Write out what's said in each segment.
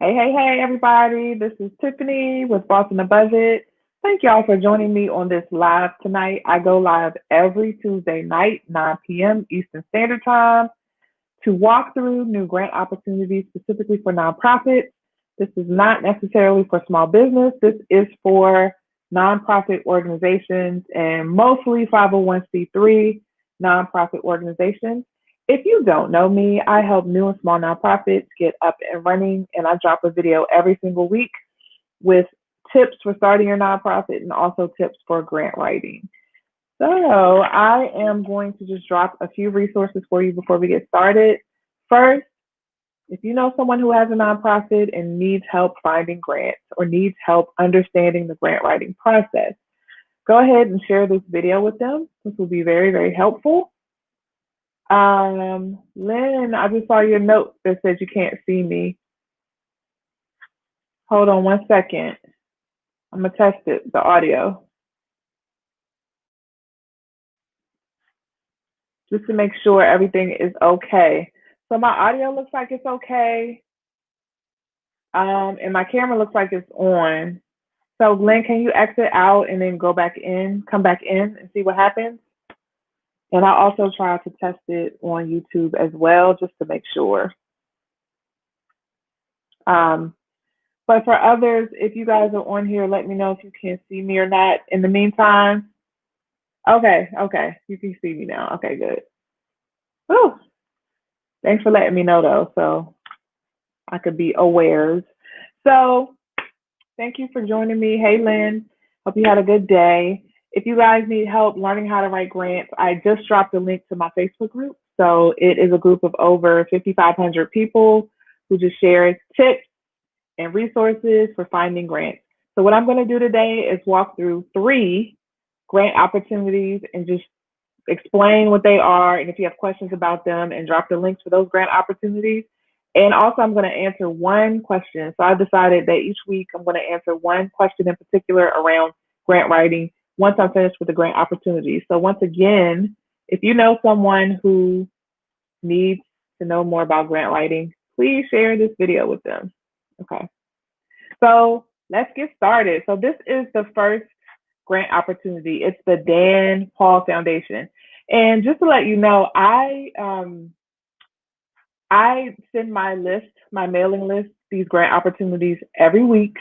Hey, everybody. This is Tiffany with Boss in the Budget. Thank y'all for joining me on this live tonight. I go live every Tuesday night, 9 p.m. Eastern Standard Time, to walk through new grant opportunities specifically for nonprofits. This is not necessarily for small business. This is for nonprofit organizations and mostly 501c3 nonprofit organizations. If you don't know me, I help new and small nonprofits get up and running, and I drop a video every single week with tips for starting your nonprofit and also tips for grant writing. So I am going to just drop a few resources for you before we get started. First, if you know someone who has a nonprofit and needs help finding grants or needs help understanding the grant writing process, go ahead and share this video with them. This will be very, very helpful. Lynn, I just saw your note that said you can't see me. Hold on 1 second. I'm gonna test it, the audio, just to make sure everything is okay. So my audio looks like it's okay. And my camera looks like it's on. So Lynn, can you exit out and then go back in, come back in and see what happens? And I also try to test it on YouTube as well, just to make sure. But for others, if you guys are on here, let me know if you can see me or not. In the meantime, okay, you can see me now. Okay, good. Whew. Thanks for letting me know though, so I could be aware. So thank you for joining me. Hey, Lynn. Hope you had a good day. If you guys need help learning how to write grants, I just dropped a link to my Facebook group. So it is a group of over 5,500 people who just share tips and resources for finding grants. So what I'm going to do today is walk through 3 grant opportunities and just explain what they are, and if you have questions about them, and drop the links for those grant opportunities. And also I'm going to answer one question. So I decided that each week I'm going to answer one question in particular around grant writing once I'm finished with the grant opportunities. So once again, if you know someone who needs to know more about grant writing, please share this video with them. Okay. So let's get started. So this is the first grant opportunity. It's the Dan Paul Foundation. And just to let you know, I send my mailing list, these grant opportunities every week.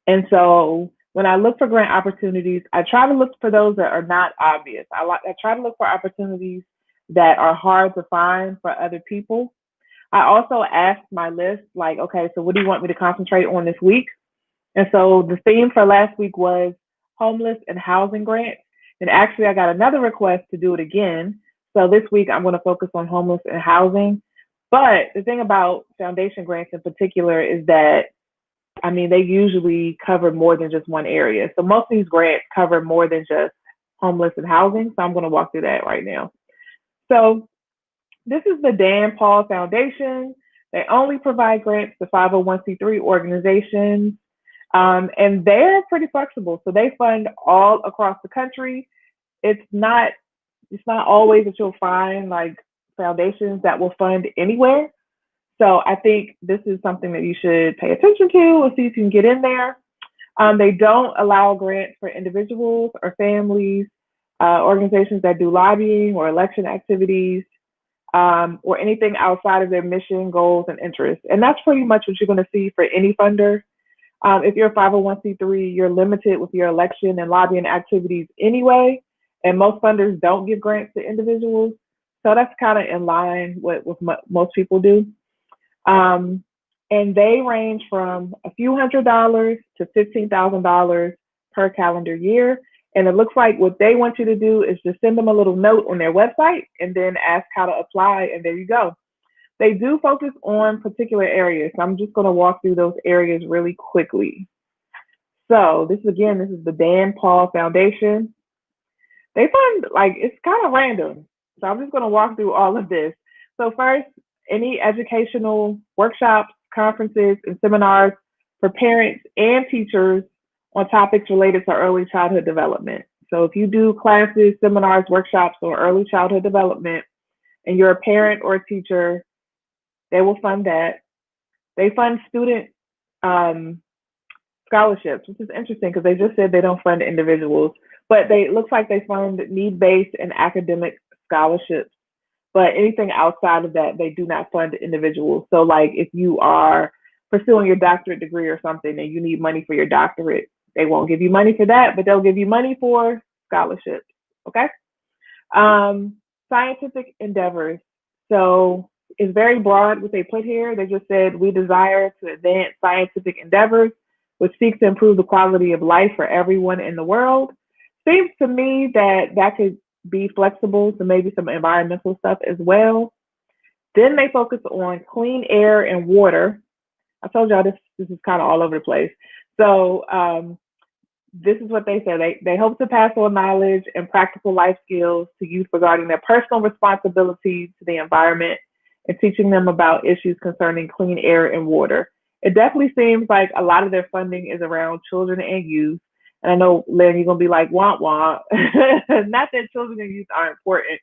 And so when I look for grant opportunities, I try to look for those that are not obvious. I try to look for opportunities that are hard to find for other people. I also ask my list, like, okay, so what do you want me to concentrate on this week? And so the theme for last week was homeless and housing grants. And actually, I got another request to do it again. So this week, I'm going to focus on homeless and housing. But the thing about foundation grants in particular is that, I mean, they usually cover more than just one area. So most of these grants cover more than just homeless and housing. So I'm going to walk through that right now. So this is the Dan Paul Foundation. They only provide grants to 501c3 organizations. And they're pretty flexible. So they fund all across the country. It's not always that you'll find like foundations that will fund anywhere. So I think this is something that you should pay attention to and see if you can get in there. They don't allow grants for individuals or families, organizations that do lobbying or election activities, or anything outside of their mission, goals, and interests. And that's pretty much what you're going to see for any funder. If you're a 501c3, you're limited with your election and lobbying activities anyway, and most funders don't give grants to individuals. So that's kind of in line with most people do. And they range from a few $100s to $15,000 per calendar year. And it looks like what they want you to do is just send them a little note on their website and then ask how to apply, and there you go. They do focus on particular areas. So I'm just going to walk through those areas really quickly. So this is the Dan Paul Foundation. They fund, like, it's kind of random. So I'm just going to walk through all of this. So first, any educational workshops, conferences, and seminars for parents and teachers on topics related to early childhood development. So if you do classes, seminars, workshops on early childhood development, and you're a parent or a teacher, they will fund that. They fund student um, scholarships, which is interesting because they just said they don't fund individuals, but they it looks like they fund need-based and academic scholarships. But anything outside of that, they do not fund individuals. So, like, if you are pursuing your doctorate degree or something and you need money for your doctorate, they won't give you money for that, but they'll give you money for scholarships. Okay. Um, Scientific endeavors. So it's very broad what they put here. They just said we desire to advance scientific endeavors which seek to improve the quality of life for everyone in the world. Seems to me that that could be flexible to maybe some environmental stuff as well. Then they focus on clean air and water. I told y'all this is kind of all over the place. So this is what they say. They hope to pass on knowledge and practical life skills to youth regarding their personal responsibilities to the environment and teaching them about issues concerning clean air and water. It definitely seems like a lot of their funding is around children and youth. And I know, Lynn, you're going to be like, womp womp. Not that children and youth aren't important,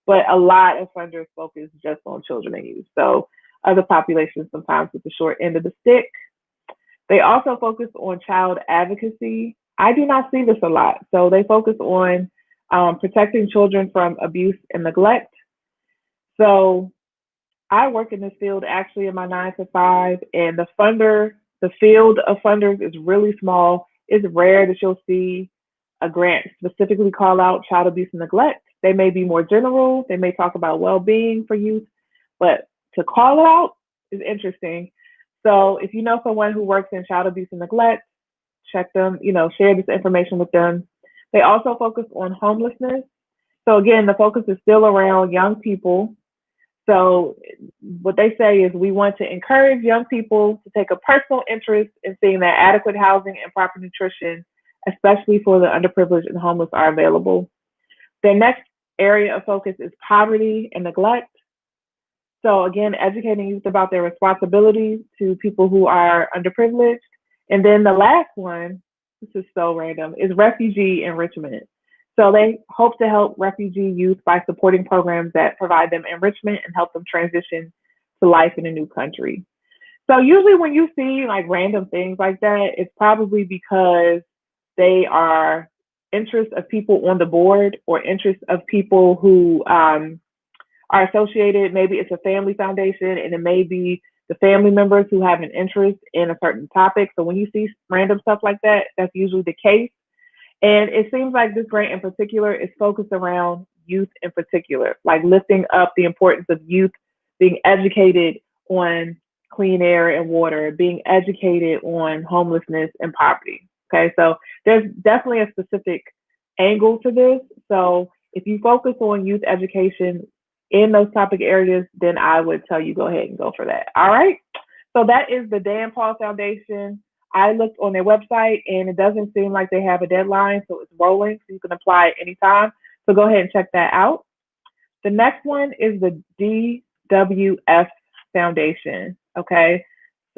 but a lot of funders focus just on children and youth. So other populations sometimes with the short end of the stick. They also focus on child advocacy. I do not see this a lot. So they focus on protecting children from abuse and neglect. So I work in this field actually in my 9 to 5, and the field of funders is really small. It's rare that you'll see a grant specifically call out child abuse and neglect. They may be more general. They may talk about well-being for youth, but to call it out is interesting. So if you know someone who works in child abuse and neglect, check them, share this information with them. They also focus on homelessness. So again, the focus is still around young people. So what they say is we want to encourage young people to take a personal interest in seeing that adequate housing and proper nutrition, especially for the underprivileged and homeless, are available. Their next area of focus is poverty and neglect. So again, educating youth about their responsibilities to people who are underprivileged. And then the last one, this is so random, is refugee enrichment. So they hope to help refugee youth by supporting programs that provide them enrichment and help them transition to life in a new country. So usually when you see like random things like that, it's probably because they are interests of people on the board or interests of people who are associated. Maybe it's a family foundation and it may be the family members who have an interest in a certain topic. So when you see random stuff like that, that's usually the case. And it seems like this grant in particular is focused around youth in particular, like lifting up the importance of youth being educated on clean air and water, being educated on homelessness and poverty. Okay, so there's definitely a specific angle to this. So if you focus on youth education in those topic areas, then I would tell you go ahead and go for that. All right. So that is the Dan Paul Foundation. I looked on their website and it doesn't seem like they have a deadline, so it's rolling, so you can apply at any time. So go ahead and check that out. The next one is the DWF Foundation. Okay.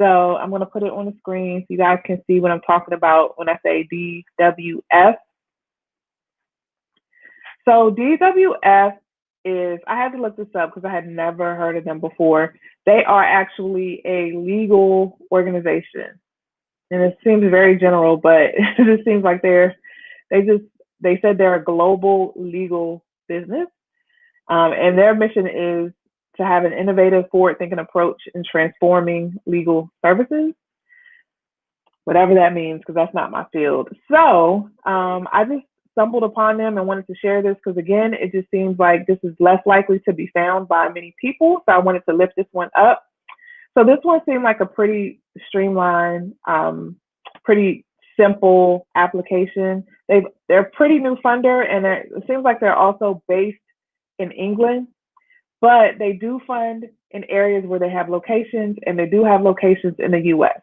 So I'm going to put it on the screen so you guys can see what I'm talking about when I say DWF. So DWF is, I had to look this up because I had never heard of them before. They are actually a legal organization. And it seems very general, but it just seems like they said they're a global legal business. And their mission is to have an innovative, forward-thinking approach in transforming legal services, whatever that means, because that's not my field. So I just stumbled upon them and wanted to share this because, again, it just seems like this is less likely to be found by many people. So I wanted to lift this one up. So this one seemed like a pretty streamlined, pretty simple application. They're a pretty new funder, and it seems like they're also based in England, but they do fund in areas where they have locations, and they do have locations in the U.S.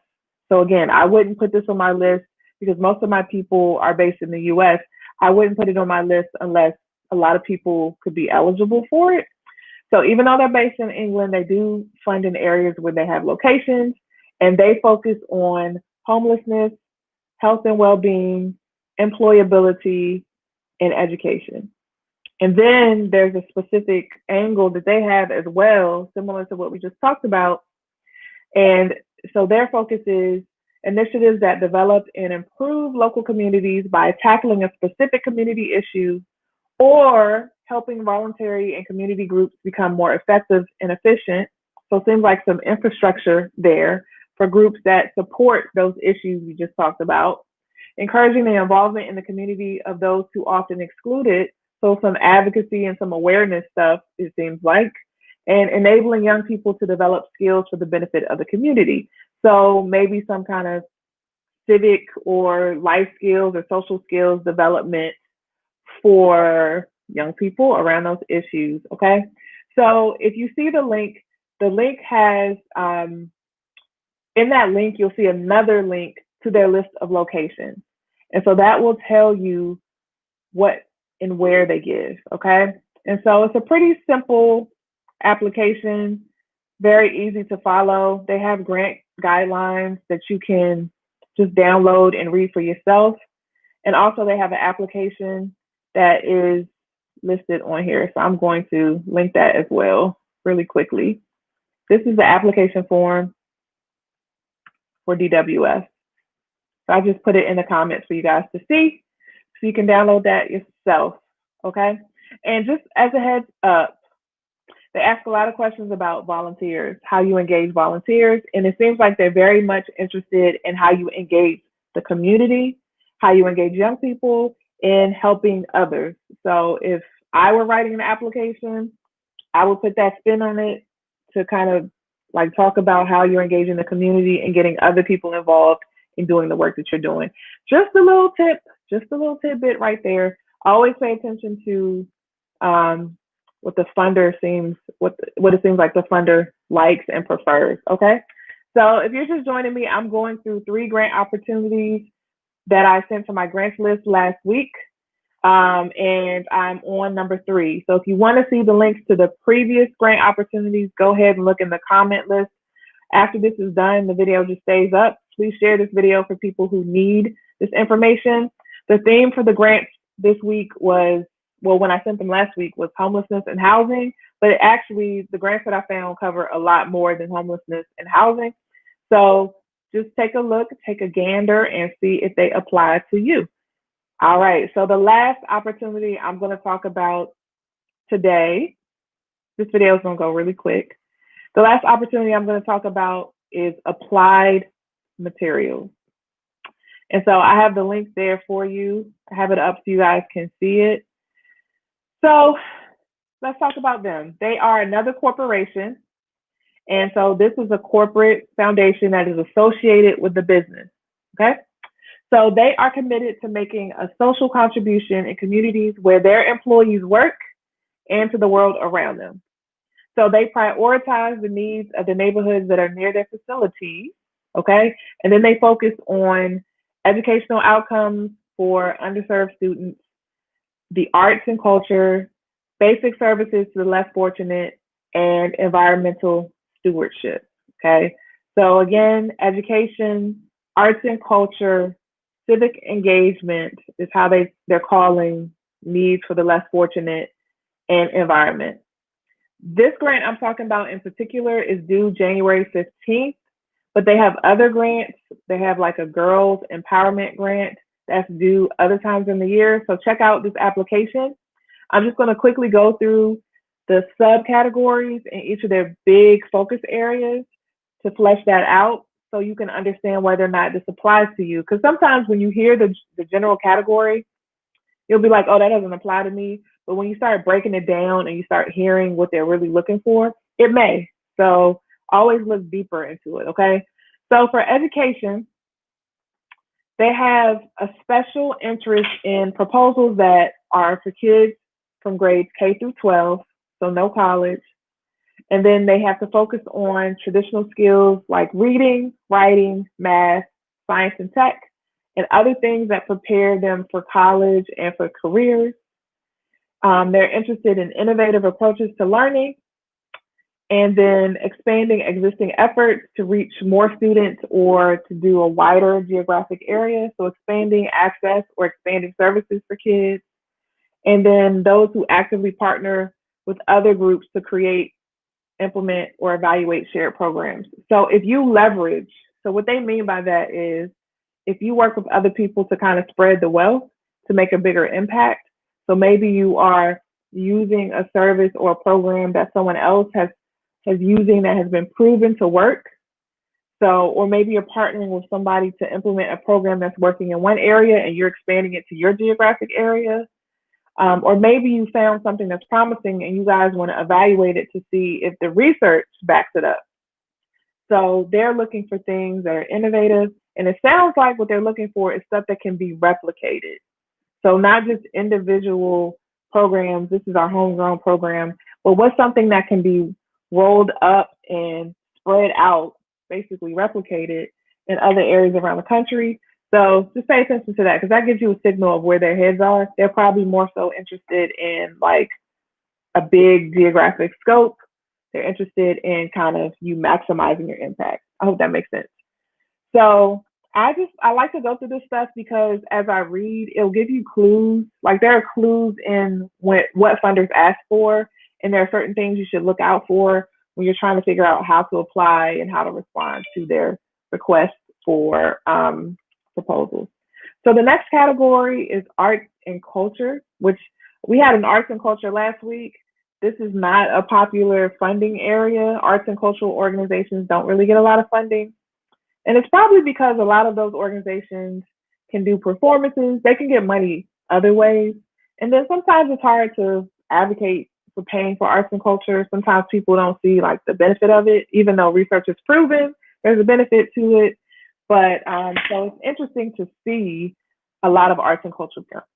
So again, I wouldn't put this on my list because most of my people are based in the U.S. I wouldn't put it on my list unless a lot of people could be eligible for it. So even though they're based in England, they do fund in areas where they have locations, and they focus on homelessness, health and well-being, employability, and education. And then there's a specific angle that they have as well, similar to what we just talked about. And so their focus is initiatives that develop and improve local communities by tackling a specific community issue or helping voluntary and community groups become more effective and efficient. So it seems like some infrastructure there for groups that support those issues we just talked about. Encouraging the involvement in the community of those who often excluded. So some advocacy and some awareness stuff, it seems like. And enabling young people to develop skills for the benefit of the community. So maybe some kind of civic or life skills or social skills development for young people around those issues. Okay. So if you see the link has, in that link, you'll see another link to their list of locations. And so that will tell you what and where they give. Okay. And so it's a pretty simple application, very easy to follow. They have grant guidelines that you can just download and read for yourself. And also they have an application that is listed on here. So I'm going to link that as well really quickly. This is the application form for DWS. So I just put it in the comments for you guys to see. So you can download that yourself, okay? And just as a heads up, they ask a lot of questions about volunteers, how you engage volunteers, and it seems like they're very much interested in how you engage the community, how you engage young people, in helping others. So if I were writing an application, I would put that spin on it to kind of like talk about how you're engaging the community and getting other people involved in doing the work that you're doing. Just a little tip, just a little tidbit right there. Always pay attention to what the funder seems, what it seems like the funder likes and prefers, okay? So if you're just joining me, I'm going through 3 grant opportunities that I sent to my grants list last week, and I'm on number 3. So if you want to see the links to the previous grant opportunities, go ahead and look in the comment list. After this is done, the video just stays up. Please share this video for people who need this information. The theme for the grants this week was, well, when I sent them last week, was homelessness and housing, but actually the grants that I found cover a lot more than homelessness and housing. So just take a look, take a gander, and see if they apply to you. All right, so the last opportunity I'm going to talk about today, this video is going to go really quick. The last opportunity I'm going to talk about is applied materials. And so I have the link there for you. I have it up so you guys can see it. So let's talk about them. They are another corporation. And so this is a corporate foundation that is associated with the business, okay? So they are committed to making a social contribution in communities where their employees work and to the world around them. So they prioritize the needs of the neighborhoods that are near their facilities, okay? And then they focus on educational outcomes for underserved students, the arts and culture, basic services to the less fortunate, and environmental stewardship, okay? So again, education, arts and culture, civic engagement is how they're calling needs for the less fortunate, and environment. This grant I'm talking about in particular is due January 15th, but they have other grants. They have like a girls empowerment grant that's due other times in the year. So check out this application. I'm just going to quickly go through the subcategories in each of their big focus areas to flesh that out so you can understand whether or not this applies to you. Because sometimes when you hear the general category, you'll be like, oh, that doesn't apply to me. But when you start breaking it down and you start hearing what they're really looking for, it may. So always look deeper into it, okay? So for education, they have a special interest in proposals that are for kids from grades K through 12, so no college. And then they have to focus on traditional skills like reading, writing, math, science, and tech, and other things that prepare them for college and for careers. They're interested in innovative approaches to learning, and then expanding existing efforts to reach more students or to do a wider geographic area. So expanding access or expanding services for kids. And then those who actively partner with other groups to create, implement, or evaluate shared programs. So if you leverage So what they mean by that is if you work with other people to kind of spread the wealth to make a bigger impact. So maybe you are using a service or a program that someone else has using that has been proven to work. So, or maybe you're partnering with somebody to implement a program that's working in one area and you're expanding it to your geographic area. Or maybe you found something that's promising and you guys want to evaluate it to see if the research backs it up. So they're looking for things that are innovative. And it sounds like what they're looking for is stuff that can be replicated. So not just individual programs, this is our homegrown program, but what's something that can be rolled up and spread out, basically replicated in other areas around the country. So just pay attention to that because that gives you a signal of where their heads are. They're probably more so interested in like a big geographic scope. They're interested in kind of you maximizing your impact. I hope that makes sense. So I like to go through this stuff because as I read, it'll give you clues. Like there are clues in what funders ask for, and there are certain things you should look out for when you're trying to figure out how to apply and how to respond to their requests for proposals. So the next category is arts and culture, which we had an arts and culture last week. This is not a popular funding area. Arts and cultural organizations don't really get a lot of funding. And it's probably because a lot of those organizations can do performances. They can get money other ways. And then sometimes it's hard to advocate for paying for arts and culture. Sometimes people don't see like the benefit of it, even though research has proven there's a benefit to it. But so it's interesting to see a lot of arts and culture grants.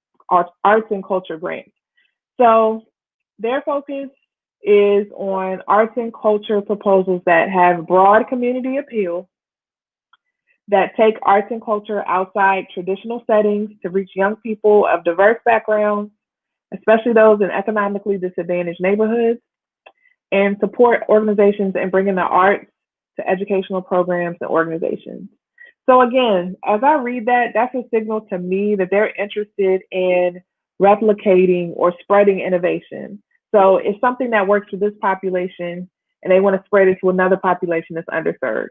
So their focus is on arts and culture proposals that have broad community appeal, that take arts and culture outside traditional settings to reach young people of diverse backgrounds, especially those in economically disadvantaged neighborhoods, and support organizations in bringing the arts to educational programs and organizations. So again, as I read that, that's a signal to me that they're interested in replicating or spreading innovation. So it's something that works for this population and they want to spread it to another population that's underserved.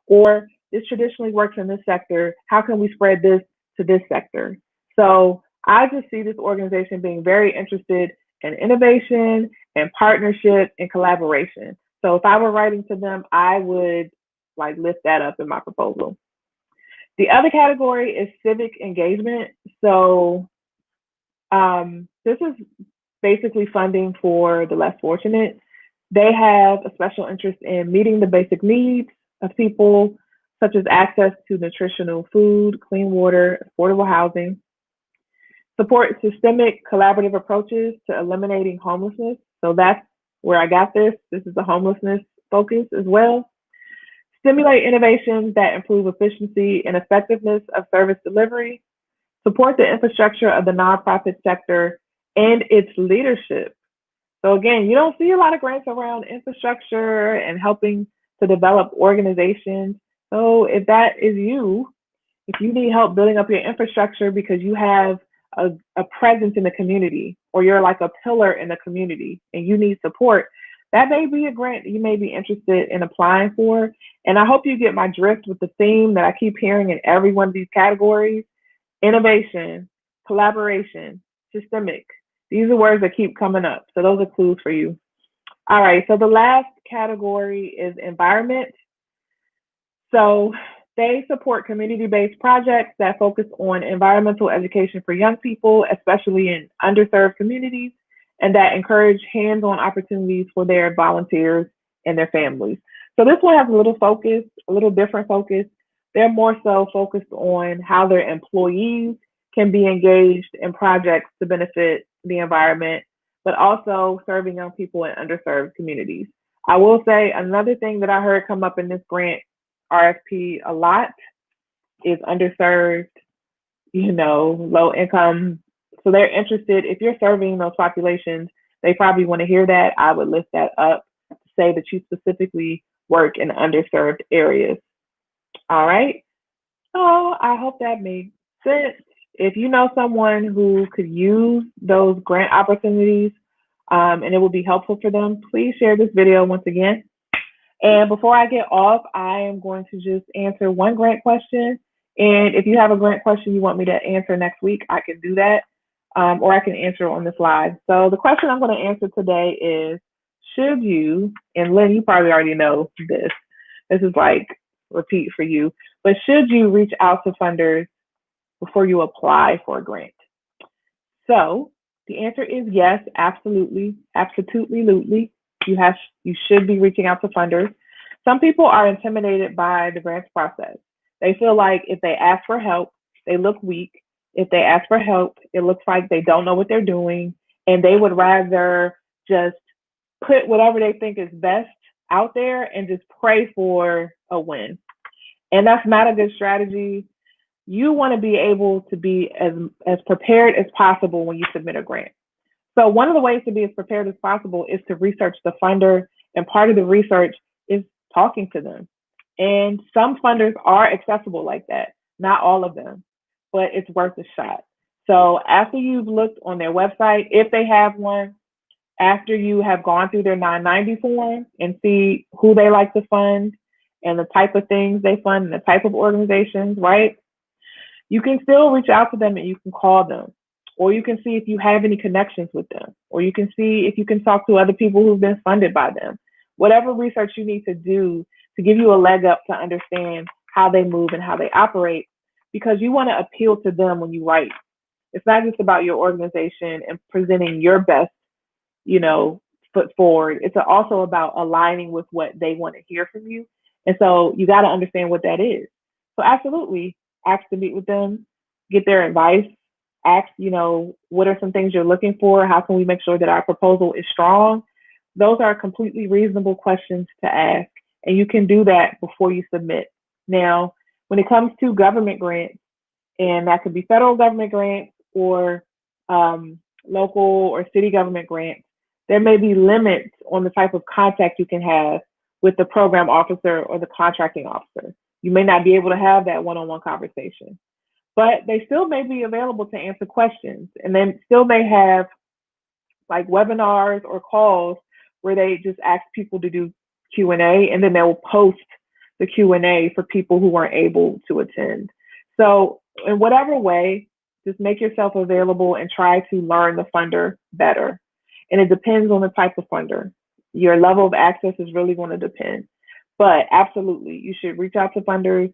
Or this traditionally works in this sector. How can we spread this to this sector? So I just see this organization being very interested in innovation and partnership and collaboration. So if I were writing to them, I would like lift that up in my proposal. The other category is civic engagement. So this is basically funding for the less fortunate. They have a special interest in meeting the basic needs of people, such as access to nutritional food, clean water, affordable housing, support systemic collaborative approaches to eliminating homelessness. So that's where I got this. This is the homelessness focus as well. Stimulate innovations that improve efficiency and effectiveness of service delivery, support the infrastructure of the nonprofit sector and its leadership. So again, you don't see a lot of grants around infrastructure and helping to develop organizations. So if that is you, if you need help building up your infrastructure because you have a presence in the community or you're like a pillar in the community and you need support, that may be a grant that you may be interested in applying for. And I hope you get my drift with the theme that I keep hearing in every one of these categories: innovation, collaboration, systemic. These are words that keep coming up. So those are clues for you. All right, so the last category is environment. So they support community-based projects that focus on environmental education for young people, especially in underserved communities, and that encourage hands-on opportunities for their volunteers and their families. So this one has a little focus, a little different focus. They're more so focused on how their employees can be engaged in projects to benefit the environment, but also serving young people in underserved communities. I will say another thing that I heard come up in this grant RFP a lot is underserved, low income. So they're interested, if you're serving those populations, they probably want to hear that. I would lift that up to say that you specifically work in underserved areas. All right. So I hope that made sense. If you know someone who could use those grant opportunities and it will be helpful for them, please share this video once again. And before I get off, I am going to just answer one grant question. And if you have a grant question you want me to answer next week, I can do that. Or I can answer on this live. So the question I'm going to answer today is, should you, and Lynn, you probably already know this. This is like repeat for you, but should you reach out to funders before you apply for a grant? So the answer is yes, absolutely, absolutely. You should be reaching out to funders. Some people are intimidated by the grants process. They feel like if they ask for help, they look weak. If they ask for help, it looks like they don't know what they're doing, and they would rather just put whatever they think is best out there and just pray for a win. And that's not a good strategy. You want to be able to be as prepared as possible when you submit a grant. So one of the ways to be as prepared as possible is to research the funder, and part of the research is talking to them. And some funders are accessible like that, not all of them, but it's worth a shot. So after you've looked on their website, if they have one, after you have gone through their 990 form and see who they like to fund and the type of things they fund and the type of organizations, right? You can still reach out to them and you can call them, or you can see if you have any connections with them, or you can see if you can talk to other people who've been funded by them. Whatever research you need to do to give you a leg up to understand how they move and how they operate, because you want to appeal to them when you write. It's not just about your organization and presenting your best, foot forward. It's also about aligning with what they want to hear from you. And so you got to understand what that is. So absolutely ask to meet with them, get their advice, ask, what are some things you're looking for? How can we make sure that our proposal is strong? Those are completely reasonable questions to ask. And you can do that before you submit. Now, when it comes to government grants, and that could be federal government grants or local or city government grants, there may be limits on the type of contact you can have with the program officer or the contracting officer. You may not be able to have that one-on-one conversation, but they still may be available to answer questions. And then still may have like webinars or calls where they just ask people to do Q&A, and then they will post the Q&A for people who weren't able to attend. So in whatever way, just make yourself available and try to learn the funder better. And it depends on the type of funder. Your level of access is really going to depend. But absolutely, you should reach out to funders.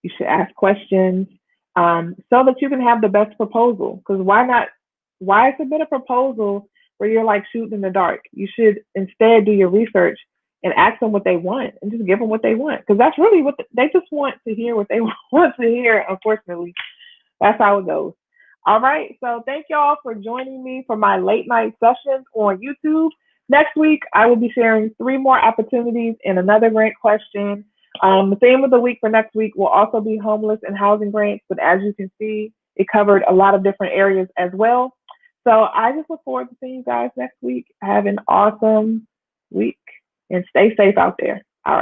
You should ask questions so that you can have the best proposal. Because why submit a proposal where you're like shooting in the dark? You should instead do your research and ask them what they want and just give them what they want. Because that's really what they just want to hear, what they want to hear, unfortunately. That's how it goes. All right. So thank y'all for joining me for my late night sessions on YouTube. Next week, I will be sharing 3 more opportunities and another grant question. The theme of the week for next week will also be homeless and housing grants. But as you can see, it covered a lot of different areas as well. So I just look forward to seeing you guys next week. Have an awesome week and stay safe out there.